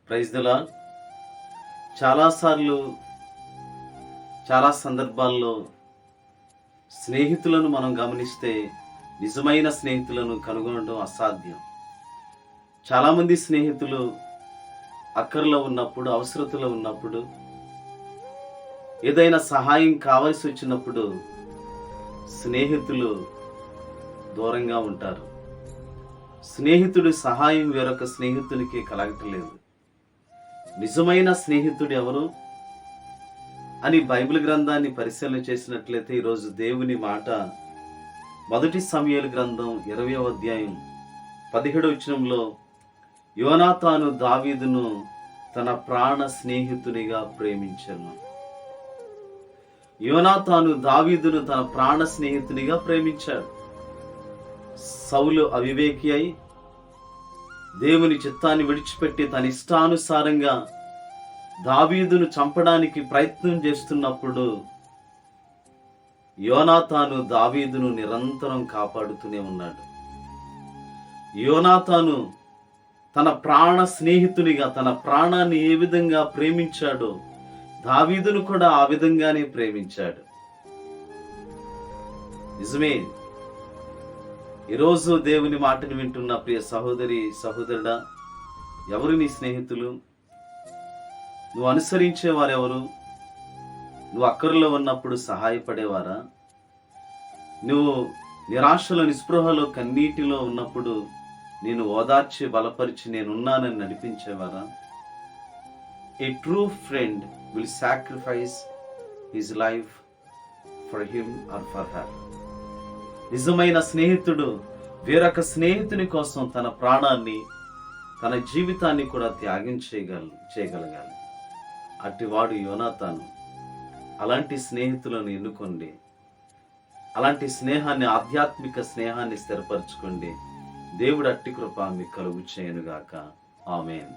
Praise the lord. చాలాసార్లు చాలా సందర్భాల్లో స్నేహితులను మనం గమనిస్తే నిజమైన స్నేహితులను కనుగొనడం అసాధ్యం. చాలామంది స్నేహితులు అక్కరలో ఉన్నప్పుడు, అవసరతలో ఉన్నప్పుడు, ఏదైనా సహాయం కావాల్సి వచ్చినప్పుడు స్నేహితులు దూరంగా ఉంటారు. స్నేహితుడి సహాయం వేరొక స్నేహితునికి కలగట్లేదు. నిజమైన స్నేహితుడు ఎవరు అని బైబిల్ గ్రంథాన్ని పరిశీలన చేసినట్లయితే ఈరోజు దేవుని మాట మొదటి సమూయేలు గ్రంథం 20వ అధ్యాయం 17వ వచనంలో యోనాతాను దావీదును తన ప్రాణ స్నేహితునిగా ప్రేమించెను. యోనాతాను దావీదును తన ప్రాణ స్నేహితునిగా ప్రేమించాడు. సౌలు అవివేకి అయి దేవుని చిత్తాన్ని విడిచిపెట్టి తన ఇష్టానుసారంగా దావీదును చంపడానికి ప్రయత్నం చేస్తున్నప్పుడు యోనాతాను దావీదును నిరంతరం కాపాడుతూనే ఉన్నాడు. యోనాతాను తన ప్రాణ స్నేహితునిగా తన ప్రాణాన్ని ఏ విధంగా ప్రేమించాడో దావీదును కూడా ఆ విధంగానే ప్రేమించాడు. నిజమే. ఈరోజు దేవుని మాటను వింటున్న ప్రియ సహోదరి సహోదరుడా, ఎవరు నీ స్నేహితులు? నువ్వు అనుసరించేవారెవరు? నువ్వు అక్కరలో ఉన్నప్పుడు సహాయపడేవారా? నువ్వు నిరాశలో, నిస్పృహలో, కన్నీటిలో ఉన్నప్పుడు నేను ఓదార్చి బలపరిచి నేనున్నానని నడిపించేవారా? A true friend will sacrifice his life for him or for her. నిజమైన స్నేహితుడు వేరొక స్నేహితుని కోసం తన ప్రాణాన్ని, తన జీవితాన్ని కూడా త్యాగం చేయగలగాలి. అట్టివాడు యోనాతాను. అలాంటి స్నేహితులను ఎన్నుకోండి. అలాంటి స్నేహాన్ని, ఆధ్యాత్మిక స్నేహాన్ని స్థిరపరచుకోండి. దేవుడు అట్టి కృప మీకు కలుగు చేయనుగాక. ఆమేన్.